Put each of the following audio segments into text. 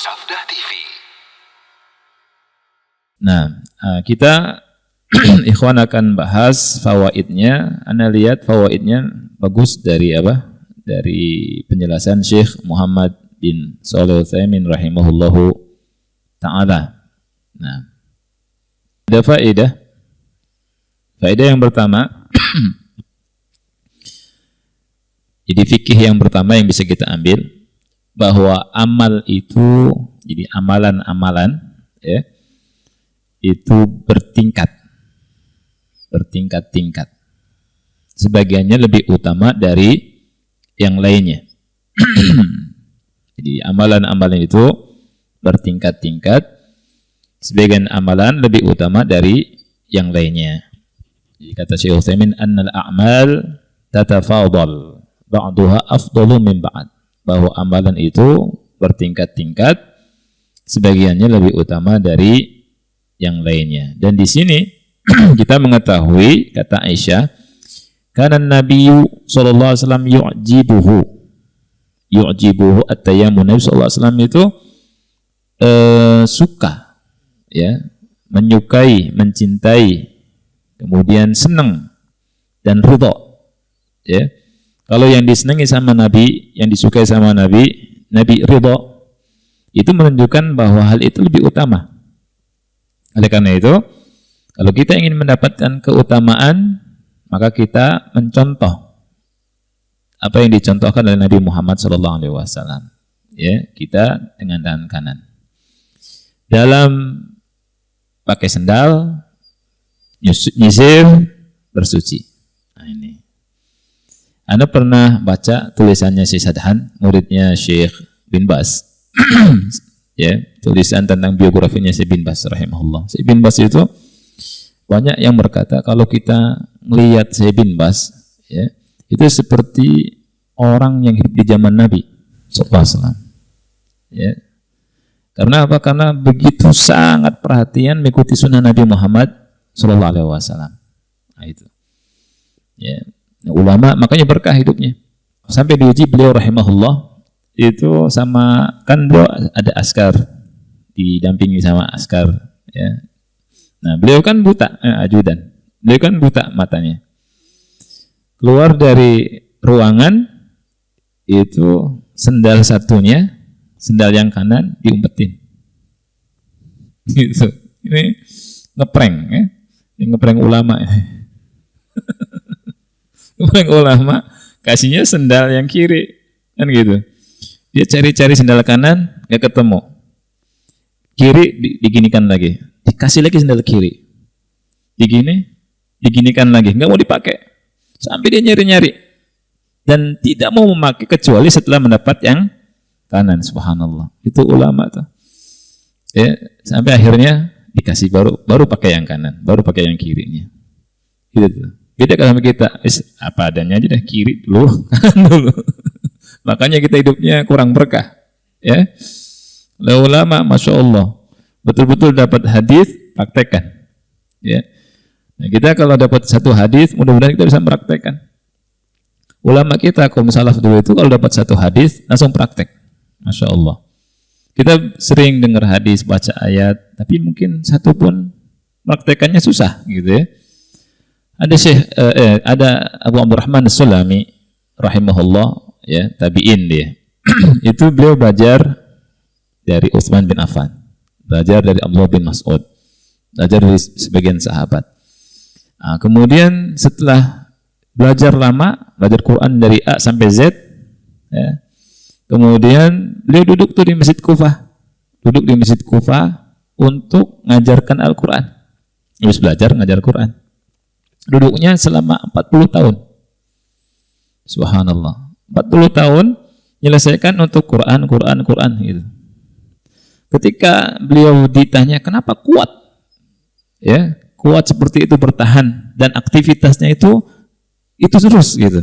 Safdah TV. Nah, kita ikhwan akan bahas fawaidnya. Anda lihat fawaidnya bagus dari apa? Dari penjelasan Syekh Muhammad bin Shalih Al-Utsaimin rahimahullahu ta'ala. Nah, ada faedah. Faedah yang pertama, jadi fikih yang pertama yang bisa kita ambil, bahwa amal itu, jadi amalan-amalan, ya, itu bertingkat-tingkat. Sebagiannya lebih utama dari yang lainnya. Jadi amalan-amalan itu bertingkat-tingkat. Sebagian amalan lebih utama dari yang lainnya. Jadi kata Syekh Utsaimin, annal a'mal tatafadhal ba'duha afdalu min ba'd. Bahwa amalan itu bertingkat-tingkat, sebagiannya lebih utama dari yang lainnya. Dan di sini kita mengetahui, kata Aisyah, karena Nabi sallallahu alaihi wasallam yu'jibuhu at-tayammun. Nabi sallallahu alaihi wasallam itu suka, ya, menyukai, mencintai, kemudian senang dan ridha, ya. Kalau yang disenangi sama Nabi, yang disukai sama Nabi, Nabi ridha, itu menunjukkan bahwa hal itu lebih utama. Oleh karena itu, kalau kita ingin mendapatkan keutamaan, maka kita mencontoh apa yang dicontohkan oleh Nabi Muhammad SAW. Ya, kita dengan tangan kanan. Dalam pakai sendal, nyisir, bersuci. Nah, ini. Anda pernah baca tulisannya Syekh Sadhan, muridnya Syekh bin Baz. Ya, tulisan tentang biografinya Syekh bin Baz rahimahullah. Syekh bin Baz itu banyak yang berkata kalau kita melihat Syekh bin Baz, ya, itu seperti orang yang hidup di zaman Nabi sallallahu alaihi wasallam. Ya. Karena apa? Karena begitu sangat perhatian mengikuti sunnah Nabi Muhammad sallallahu alaihi wasallam. Nah, itu. Ya. Nah, ulama makanya berkah hidupnya. Sampai diuji beliau rahimahullah itu sama, kan beliau ada askar, didampingi sama askar, ya. Nah, beliau kan buta, ajudan. Beliau kan buta matanya. Keluar dari ruangan itu sendal satunya, sendal yang kanan diumpetin. Gitu. Ini ngeprank, ya. Ini ngeprank ulama. Ya. Ngeprank ulama, kasihnya sendal yang kiri, kan gitu. Dia cari-cari sendal kanan, nggak ketemu. Kiri diginikan lagi, dikasih lagi sendal kiri. Diginikan lagi, nggak mau dipakai. Sampai dia nyari-nyari dan tidak mau memakai kecuali setelah mendapat yang kanan. Subhanallah. Itu ulama tuh. Ya, sampai akhirnya dikasih baru pakai yang kanan, baru pakai yang kirinya. Gitu tuh. Beda kalau kita, apa adanya aja dah, kiri dulu, kanan dulu. Makanya kita hidupnya kurang berkah, ya. Lah ulama, masya Allah, betul-betul dapat hadis, praktekkan, ya. Nah, kita kalau dapat satu hadis, mudah-mudahan kita bisa praktekkan. Ulama kita kaum salaf dulu itu kalau dapat satu hadis langsung praktek, masya Allah. Kita sering dengar hadis, baca ayat, tapi mungkin satu pun praktekannya susah, gitu ya. Ada Abu Abdurrahman As-Sulami rahimahullah. Ya, tabi'in dia. Itu beliau belajar dari Utsman bin Affan, belajar dari Abdullah bin Mas'ud, belajar dari sebagian sahabat. Nah, kemudian setelah belajar lama, belajar Quran dari A sampai Z, ya, kemudian beliau duduk tuh di Masjid Kufah, untuk ngajarkan Al-Quran. Habis belajar ngajar Quran. Duduknya selama 40 tahun. Subhanallah. 40 tahun menyelesaikan untuk Quran gitu. Ketika beliau ditanya kenapa kuat, ya, kuat seperti itu bertahan dan aktivitasnya itu terus gitu.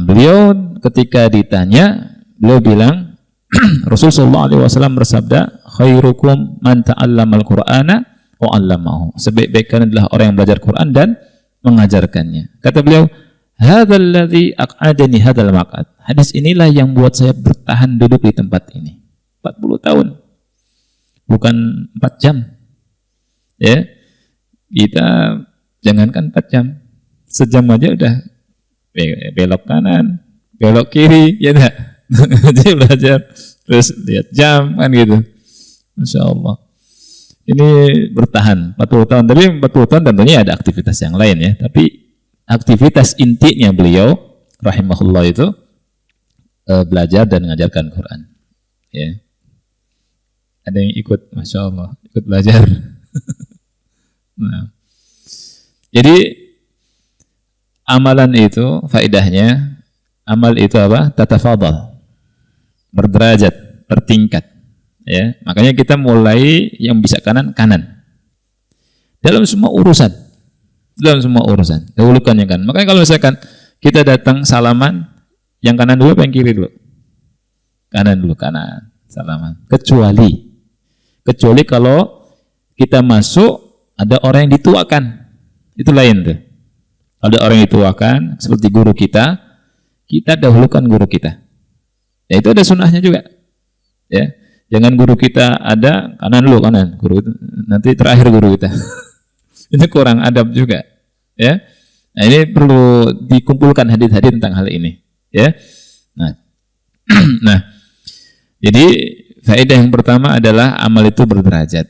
Beliau ketika ditanya, beliau bilang Rasulullah SAW bersabda, khairukum man ta'allamal Qur'ana wa 'allamahu. Sebaik-baik kalian adalah orang yang belajar Quran dan mengajarkannya. Kata beliau, hadzal ladzi aq'adani hadzal maq'ad. Hadis inilah yang buat saya bertahan duduk di tempat ini. 40 tahun. Bukan 4 jam. Ya. Kita jangankan 4 jam. Sejam aja udah belok kanan, belok kiri, ya enggak? Jadi belajar terus lihat jam kan gitu. Masya Allah. Ini bertahan 40 tahun. Tapi 40 tahun tentunya ada aktivitas yang lain ya. Tapi aktivitas intinya beliau rahimahullah itu belajar dan mengajarkan Quran. Ya. Ada yang ikut, Masya Allah, ikut belajar. Nah. Jadi amalan itu faedahnya, amal itu apa? Tatafadhal, berderajat, bertingkat. Ya, makanya kita mulai yang bisa kanan. Dalam semua urusan, dahulukan yang kanan. Makanya kalau misalkan kita datang salaman, yang kanan dulu apa yang kiri dulu? Kanan dulu, kanan, salaman. Kecuali kalau kita masuk ada orang yang dituakan, itu lain tuh. Ada orang yang dituakan seperti guru kita dahulukan guru kita. Ya itu ada sunnahnya juga. Ya. Jangan guru kita ada kanan, guru nanti terakhir guru kita. Ini kurang adab juga, ya. Nah, ini perlu dikumpulkan hadis-hadis tentang hal ini, ya. Nah, jadi faedah yang pertama adalah amal itu berderajat.